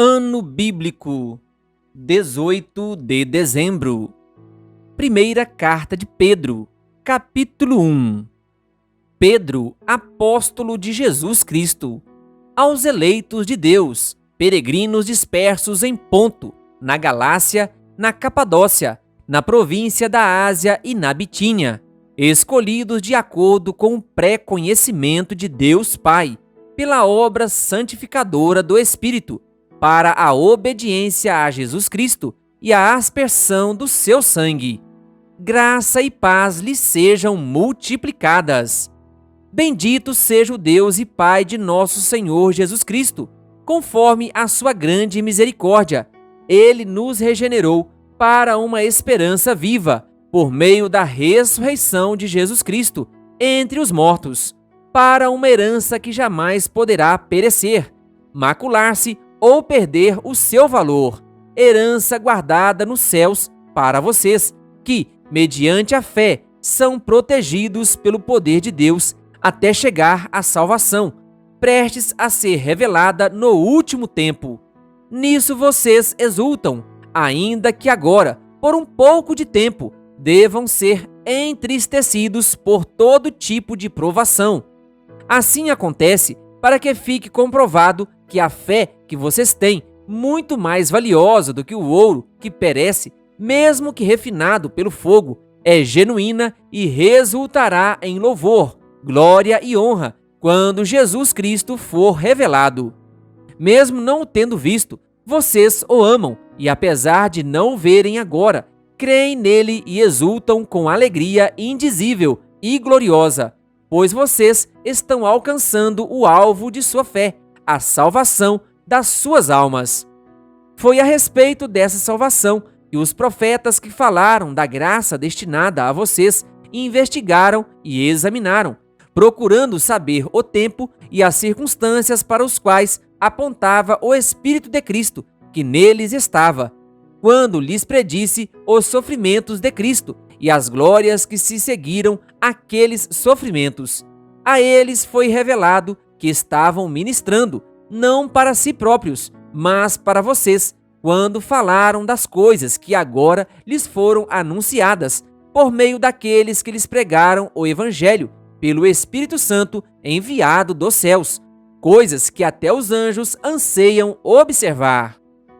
Ano Bíblico, 18 de dezembro. Primeira Carta de Pedro, capítulo 1. Pedro, apóstolo de Jesus Cristo, aos eleitos de Deus, peregrinos dispersos em Ponto, na Galácia, na Capadócia, na província da Ásia e na Bitínia, escolhidos de acordo com o pré-conhecimento de Deus Pai, pela obra santificadora do Espírito, para a obediência a Jesus Cristo e a aspersão do seu sangue. Graça e paz lhes sejam multiplicadas. Bendito seja o Deus e Pai de nosso Senhor Jesus Cristo, conforme a sua grande misericórdia. Ele nos regenerou para uma esperança viva, por meio da ressurreição de Jesus Cristo entre os mortos, para uma herança que jamais poderá perecer, macular-se ou perder o seu valor, herança guardada nos céus para vocês, que, mediante a fé, são protegidos pelo poder de Deus até chegar à salvação, prestes a ser revelada no último tempo. Nisso vocês exultam, ainda que agora, por um pouco de tempo, devam ser entristecidos por todo tipo de provação. Assim acontece para que fique comprovado que a fé que vocês têm, muito mais valiosa do que o ouro que perece, mesmo que refinado pelo fogo, é genuína e resultará em louvor, glória e honra quando Jesus Cristo for revelado. Mesmo não o tendo visto, vocês o amam e, apesar de não o verem agora, creem nele e exultam com alegria indizível e gloriosa, pois vocês estão alcançando o alvo de sua fé, a salvação das suas almas. Foi a respeito dessa salvação que os profetas que falaram da graça destinada a vocês investigaram e examinaram, procurando saber o tempo e as circunstâncias para os quais apontava o Espírito de Cristo, que neles estava, quando lhes predisse os sofrimentos de Cristo e as glórias que se seguiram àqueles sofrimentos. A eles foi revelado que estavam ministrando, não para si próprios, mas para vocês, quando falaram das coisas que agora lhes foram anunciadas, por meio daqueles que lhes pregaram o Evangelho, pelo Espírito Santo enviado dos céus, coisas que até os anjos anseiam observar.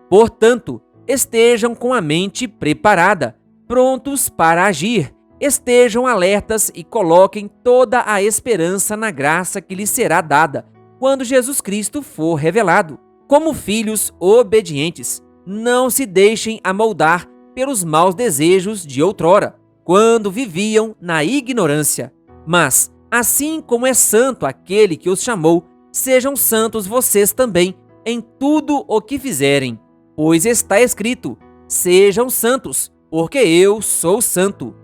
Portanto, estejam com a mente preparada, prontos para agir, estejam alertas e coloquem toda a esperança na graça que lhes será dada, quando Jesus Cristo for revelado. Como filhos obedientes, não se deixem amoldar pelos maus desejos de outrora, quando viviam na ignorância. Mas, assim como é santo aquele que os chamou, sejam santos vocês também em tudo o que fizerem. Pois está escrito: sejam santos, porque eu sou santo.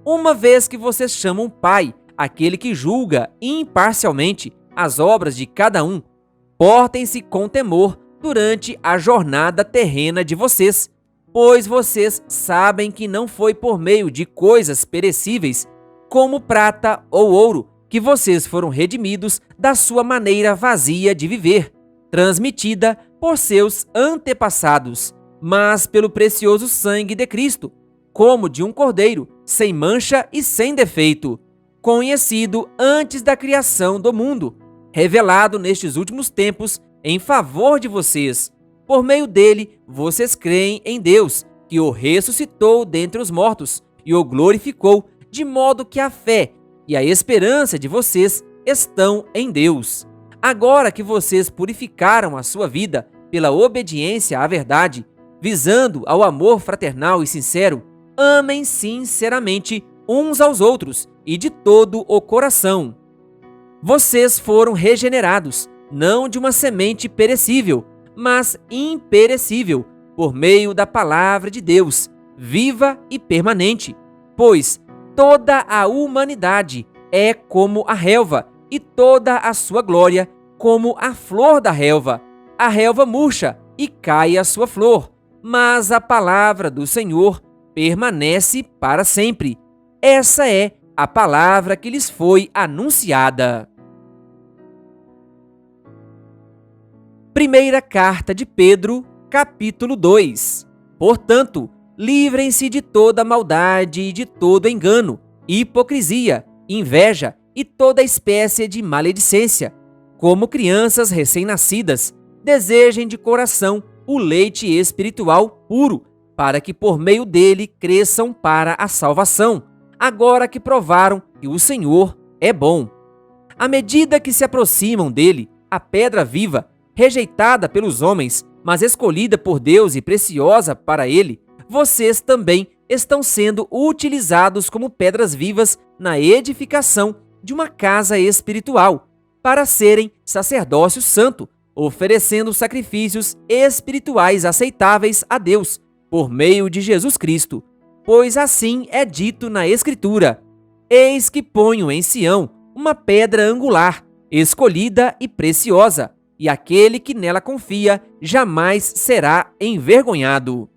Uma vez que vocês chamam Pai aquele que julga imparcialmente as obras de cada um, portem-se com temor durante a jornada terrena de vocês, pois vocês sabem que não foi por meio de coisas perecíveis, como prata ou ouro, que vocês foram redimidos da sua maneira vazia de viver, transmitida por seus antepassados, mas pelo precioso sangue de Cristo, como de um cordeiro, sem mancha e sem defeito, conhecido antes da criação do mundo, revelado nestes últimos tempos em favor de vocês. Por meio dele, vocês creem em Deus, que o ressuscitou dentre os mortos e o glorificou, de modo que a fé e a esperança de vocês estão em Deus. Agora que vocês purificaram a sua vida pela obediência à verdade, visando ao amor fraternal e sincero, amem sinceramente uns aos outros e de todo o coração. Vocês foram regenerados, não de uma semente perecível, mas imperecível, por meio da palavra de Deus, viva e permanente. Pois toda a humanidade é como a relva, e toda a sua glória como a flor da relva. A relva murcha e cai a sua flor, mas a palavra do Senhor permanece para sempre. Essa é a palavra que lhes foi anunciada. Primeira carta de Pedro, capítulo 2. Portanto, livrem-se de toda maldade e de todo engano, hipocrisia, inveja e toda espécie de maledicência. Como crianças recém-nascidas, desejem de coração o leite espiritual puro, para que por meio dele cresçam para a salvação, agora que provaram que o Senhor é bom. À medida que se aproximam dele, a pedra viva, rejeitada pelos homens, mas escolhida por Deus e preciosa para ele, vocês também estão sendo utilizados como pedras vivas na edificação de uma casa espiritual, para serem sacerdócio santo, oferecendo sacrifícios espirituais aceitáveis a Deus, por meio de Jesus Cristo. Pois assim é dito na Escritura: Eis que ponho em Sião uma pedra angular, escolhida e preciosa, e aquele que nela confia jamais será envergonhado.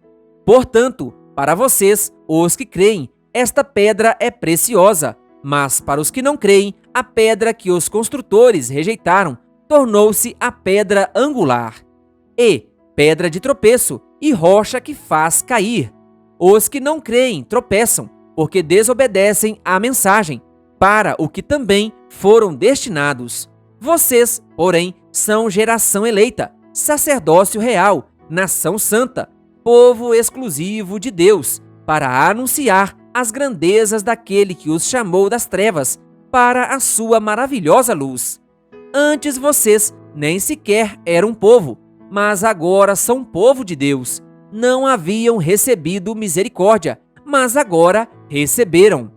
Portanto, para vocês, os que creem, esta pedra é preciosa, mas para os que não creem, a pedra que os construtores rejeitaram tornou-se a pedra angular, e pedra de tropeço e rocha que faz cair. Os que não creem tropeçam, porque desobedecem à mensagem, para o que também foram destinados. Vocês, porém, são geração eleita, sacerdócio real, nação santa, povo exclusivo de Deus, para anunciar as grandezas daquele que os chamou das trevas para a sua maravilhosa luz. Antes vocês nem sequer eram povo, mas agora são povo de Deus. Não haviam recebido misericórdia, mas agora receberam.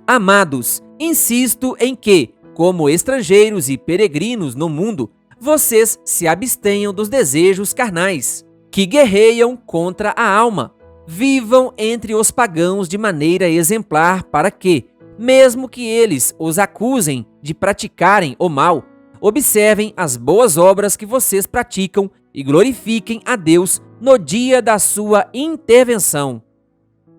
Amados, insisto em que, como estrangeiros e peregrinos no mundo, vocês se abstenham dos desejos carnais, que guerreiam contra a alma. Vivam entre os pagãos de maneira exemplar para que, mesmo que eles os acusem de praticarem o mal, observem as boas obras que vocês praticam e glorifiquem a Deus no dia da sua intervenção.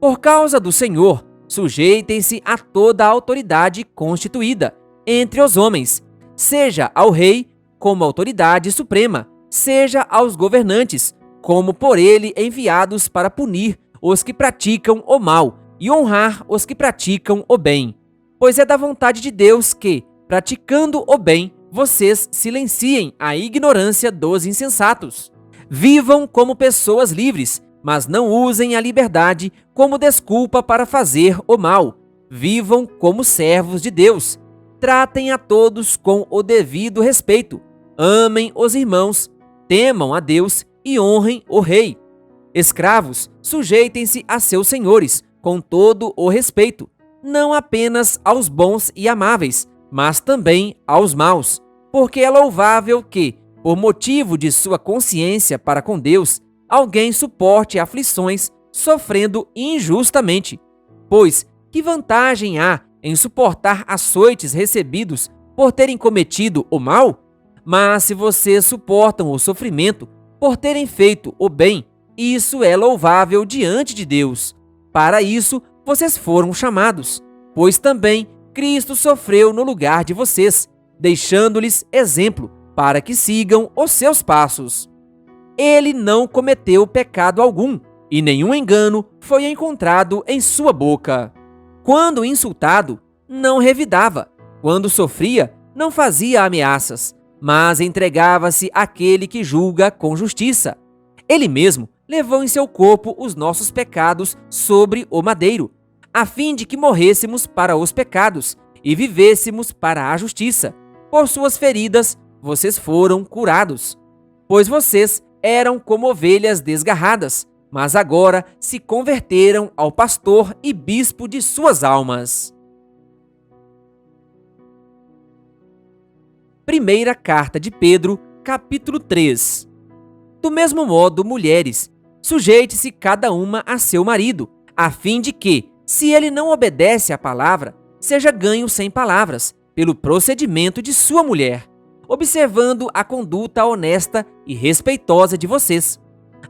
Por causa do Senhor, sujeitem-se a toda a autoridade constituída entre os homens, seja ao rei como autoridade suprema, seja aos governantes, como por ele enviados para punir os que praticam o mal e honrar os que praticam o bem. Pois é da vontade de Deus que, praticando o bem, vocês silenciem a ignorância dos insensatos. Vivam como pessoas livres, mas não usem a liberdade como desculpa para fazer o mal. Vivam como servos de Deus. Tratem a todos com o devido respeito. Amem os irmãos, temam a Deus e honrem o rei. Escravos, sujeitem-se a seus senhores com todo o respeito, não apenas aos bons e amáveis, mas também aos maus, porque é louvável que, por motivo de sua consciência para com Deus, alguém suporte aflições sofrendo injustamente. Pois que vantagem há em suportar açoites recebidos por terem cometido o mal? Mas se vocês suportam o sofrimento por terem feito o bem, isso é louvável diante de Deus. Para isso vocês foram chamados, pois também Cristo sofreu no lugar de vocês, deixando-lhes exemplo para que sigam os seus passos. Ele não cometeu pecado algum, e nenhum engano foi encontrado em sua boca. Quando insultado, não revidava. Quando sofria, não fazia ameaças, mas entregava-se àquele que julga com justiça. Ele mesmo levou em seu corpo os nossos pecados sobre o madeiro, a fim de que morrêssemos para os pecados e vivêssemos para a justiça. Por suas feridas, vocês foram curados. Pois vocês eram como ovelhas desgarradas, mas agora se converteram ao pastor e bispo de suas almas. Primeira carta de Pedro, capítulo 3. Do mesmo modo, mulheres, sujeite-se cada uma a seu marido, a fim de que, se ele não obedece à palavra, seja ganho sem palavras, pelo procedimento de sua mulher, observando a conduta honesta e respeitosa de vocês.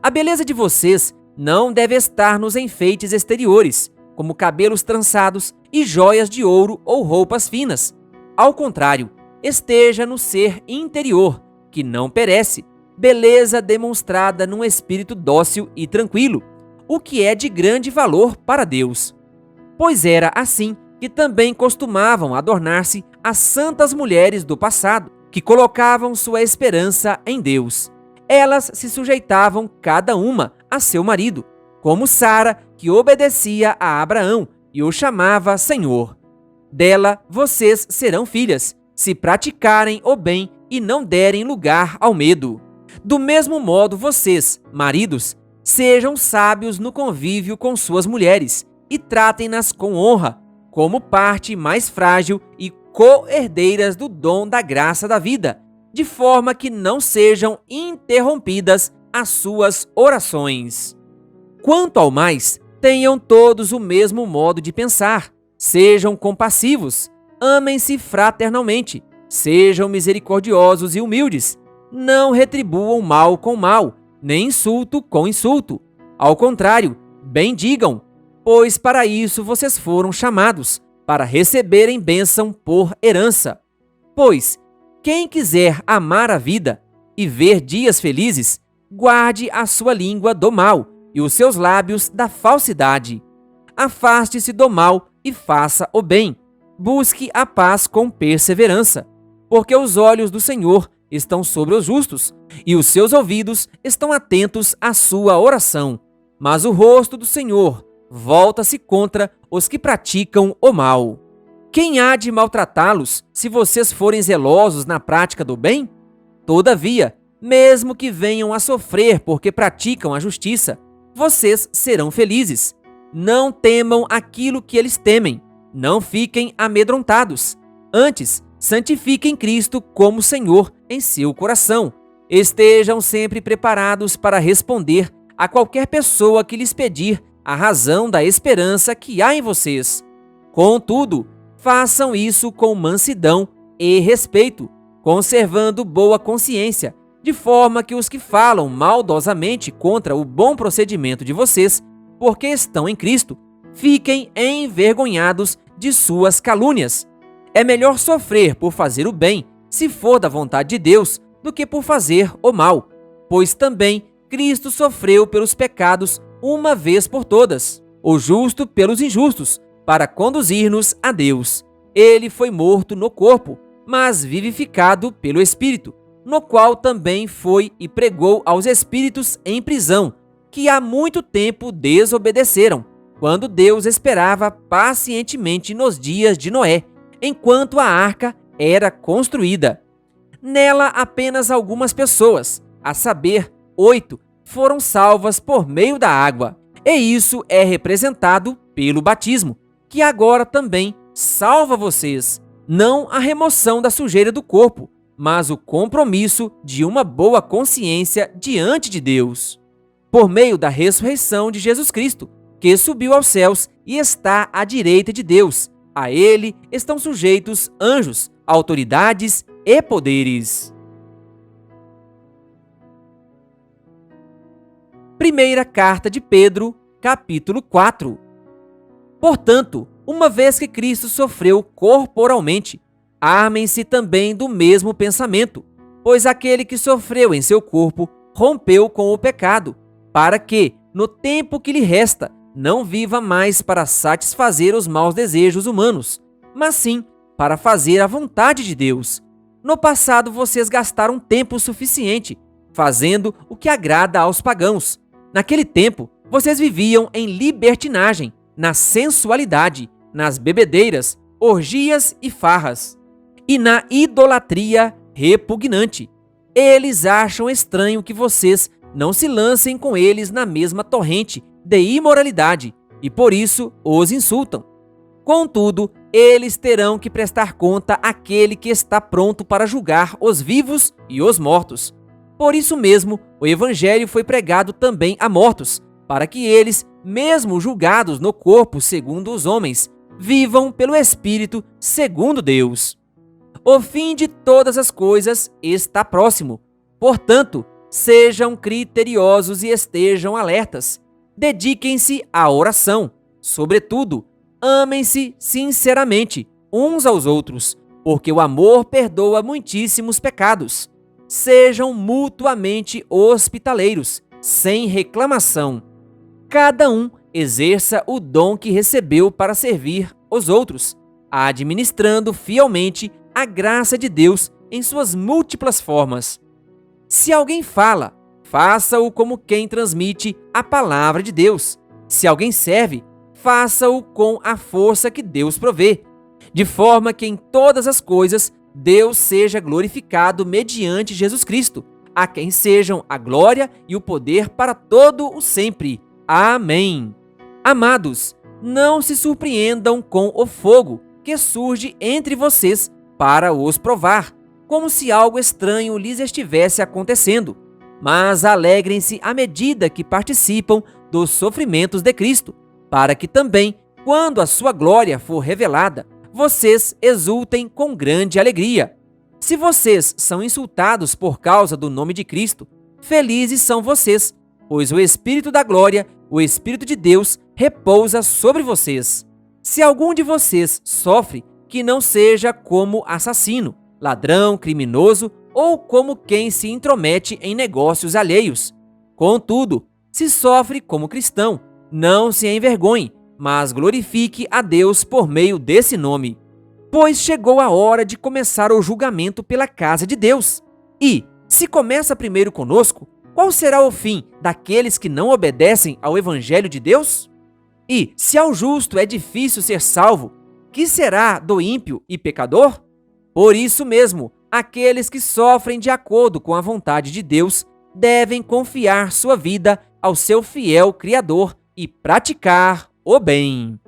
A beleza de vocês não deve estar nos enfeites exteriores, como cabelos trançados e joias de ouro ou roupas finas. Ao contrário, esteja no ser interior, que não perece, beleza demonstrada num espírito dócil e tranquilo, o que é de grande valor para Deus. Pois era assim que também costumavam adornar-se as santas mulheres do passado, que colocavam sua esperança em Deus. Elas se sujeitavam cada uma a seu marido, como Sara, que obedecia a Abraão e o chamava Senhor. Dela vocês serão filhas, se praticarem o bem e não derem lugar ao medo. Do mesmo modo, vocês, maridos, sejam sábios no convívio com suas mulheres e tratem-nas com honra, como parte mais frágil e co-herdeiras do dom da graça da vida, de forma que não sejam interrompidas as suas orações. Quanto ao mais, tenham todos o mesmo modo de pensar, sejam compassivos, amem-se fraternalmente, sejam misericordiosos e humildes, não retribuam mal com mal, nem insulto com insulto. Ao contrário, bendigam, pois para isso vocês foram chamados, para receberem bênção por herança. Pois, quem quiser amar a vida e ver dias felizes, guarde a sua língua do mal e os seus lábios da falsidade. Afaste-se do mal e faça o bem. Busque a paz com perseverança, porque os olhos do Senhor estão sobre os justos e os seus ouvidos estão atentos à sua oração. Mas o rosto do Senhor volta-se contra os que praticam o mal. Quem há de maltratá-los se vocês forem zelosos na prática do bem? Todavia, mesmo que venham a sofrer porque praticam a justiça, vocês serão felizes. Não temam aquilo que eles temem, não fiquem amedrontados. Antes, santifiquem Cristo como Senhor em seu coração. Estejam sempre preparados para responder a qualquer pessoa que lhes pedir a razão da esperança que há em vocês. Contudo, façam isso com mansidão e respeito, conservando boa consciência, de forma que os que falam maldosamente contra o bom procedimento de vocês, porque estão em Cristo, fiquem envergonhados de suas calúnias. É melhor sofrer por fazer o bem, se for da vontade de Deus, do que por fazer o mal, pois também Cristo sofreu pelos pecados uma vez por todas, o justo pelos injustos, para conduzir-nos a Deus. Ele foi morto no corpo, mas vivificado pelo Espírito, no qual também foi e pregou aos espíritos em prisão, que há muito tempo desobedeceram, quando Deus esperava pacientemente nos dias de Noé, enquanto a arca era construída. Nela apenas algumas pessoas, a saber, 8, foram salvas por meio da água, e isso é representado pelo batismo, que agora também salva vocês, não a remoção da sujeira do corpo, mas o compromisso de uma boa consciência diante de Deus, por meio da ressurreição de Jesus Cristo, que subiu aos céus e está à direita de Deus. A ele estão sujeitos anjos, autoridades e poderes. Primeira carta de Pedro, capítulo 4. Portanto, uma vez que Cristo sofreu corporalmente, armem-se também do mesmo pensamento, pois aquele que sofreu em seu corpo rompeu com o pecado, para que, no tempo que lhe resta, não viva mais para satisfazer os maus desejos humanos, mas sim para fazer a vontade de Deus. No passado vocês gastaram tempo suficiente fazendo o que agrada aos pagãos. Naquele tempo, vocês viviam em libertinagem, na sensualidade, nas bebedeiras, orgias e farras, e na idolatria repugnante. Eles acham estranho que vocês não se lancem com eles na mesma torrente de imoralidade, e por isso os insultam. Contudo, eles terão que prestar conta àquele que está pronto para julgar os vivos e os mortos. Por isso mesmo, o evangelho foi pregado também a mortos, para que eles, mesmo julgados no corpo segundo os homens, vivam pelo Espírito segundo Deus. O fim de todas as coisas está próximo. Portanto, sejam criteriosos e estejam alertas. Dediquem-se à oração. Sobretudo, amem-se sinceramente uns aos outros, porque o amor perdoa muitíssimos pecados. sejam mutuamente hospitaleiros, sem reclamação. Cada um exerça o dom que recebeu para servir os outros, administrando fielmente a graça de Deus em suas múltiplas formas. Se alguém fala, faça-o como quem transmite a palavra de Deus. Se alguém serve, faça-o com a força que Deus provê, de forma que em todas as coisas Deus seja glorificado mediante Jesus Cristo, a quem sejam a glória e o poder para todo o sempre. Amém. Amados, não se surpreendam com o fogo que surge entre vocês para os provar, como se algo estranho lhes estivesse acontecendo, mas alegrem-se à medida que participam dos sofrimentos de Cristo, para que também, quando a sua glória for revelada, vocês exultem com grande alegria. Se vocês são insultados por causa do nome de Cristo, felizes são vocês, pois o Espírito da glória, o Espírito de Deus, repousa sobre vocês. Se algum de vocês sofre, que não seja como assassino, ladrão, criminoso ou como quem se intromete em negócios alheios. Contudo, se sofre como cristão, não se envergonhe, mas glorifique a Deus por meio desse nome. Pois chegou a hora de começar o julgamento pela casa de Deus. E, se começa primeiro conosco, qual será o fim daqueles que não obedecem ao Evangelho de Deus? E, se ao justo é difícil ser salvo, que será do ímpio e pecador? Por isso mesmo, aqueles que sofrem de acordo com a vontade de Deus devem confiar sua vida ao seu fiel Criador e praticar o bem.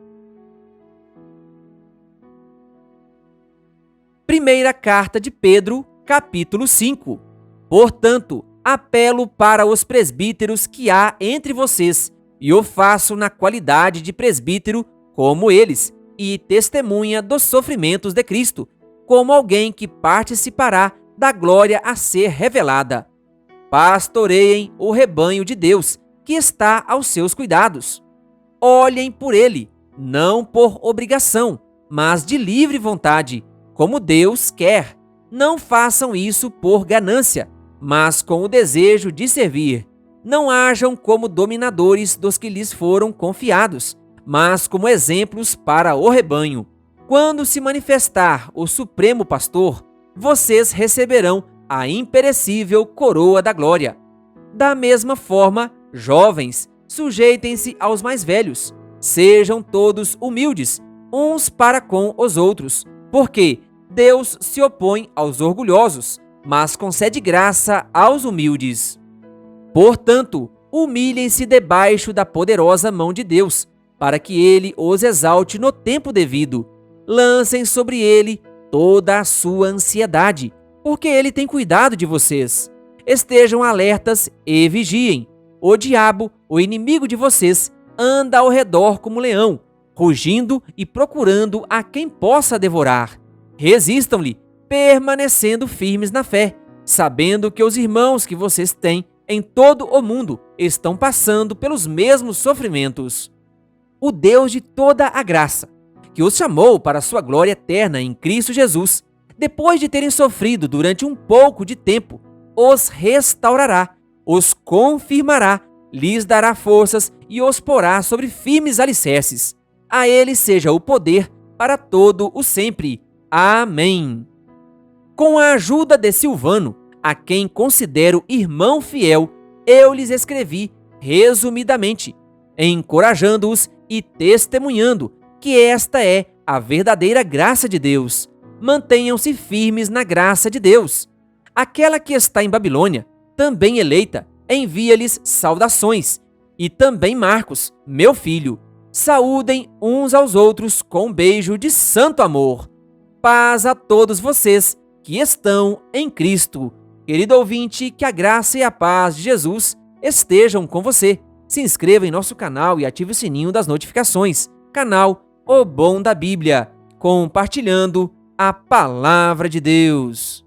Primeira carta de Pedro, capítulo 5. Portanto, apelo para os presbíteros que há entre vocês, e o faço na qualidade de presbítero como eles, e testemunha dos sofrimentos de Cristo, como alguém que participará da glória a ser revelada. Pastoreiem o rebanho de Deus, que está aos seus cuidados. Olhem por ele, não por obrigação, mas de livre vontade, como Deus quer. Não façam isso por ganância, mas com o desejo de servir. Não hajam como dominadores dos que lhes foram confiados, mas como exemplos para o rebanho. Quando se manifestar o Supremo Pastor, vocês receberão a imperecível coroa da glória. Da mesma forma, jovens, sujeitem-se aos mais velhos. Sejam todos humildes, uns para com os outros, porque Deus se opõe aos orgulhosos, mas concede graça aos humildes. Portanto, humilhem-se debaixo da poderosa mão de Deus, para que ele os exalte no tempo devido. Lancem sobre ele toda a sua ansiedade, porque ele tem cuidado de vocês. Estejam alertas e vigiem. O diabo, o inimigo de vocês, anda ao redor como leão, rugindo e procurando a quem possa devorar. Resistam-lhe, permanecendo firmes na fé, sabendo que os irmãos que vocês têm em todo o mundo estão passando pelos mesmos sofrimentos. O Deus de toda a graça, que os chamou para a sua glória eterna em Cristo Jesus, depois de terem sofrido durante um pouco de tempo, os restaurará, os confirmará, lhes dará forças e os porá sobre firmes alicerces. A ele seja o poder para todo o sempre. Amém. Com a ajuda de Silvano, a quem considero irmão fiel, eu lhes escrevi resumidamente, encorajando-os e testemunhando que esta é a verdadeira graça de Deus. Mantenham-se firmes na graça de Deus. Aquela que está em Babilônia, também eleita, envia-lhes saudações. E também Marcos, meu filho. Saúdem uns aos outros com um beijo de santo amor. Paz a todos vocês que estão em Cristo. Querido ouvinte, que a graça e a paz de Jesus estejam com você. Se inscreva em nosso canal e ative o sininho das notificações. Canal O Bom da Bíblia, compartilhando a Palavra de Deus.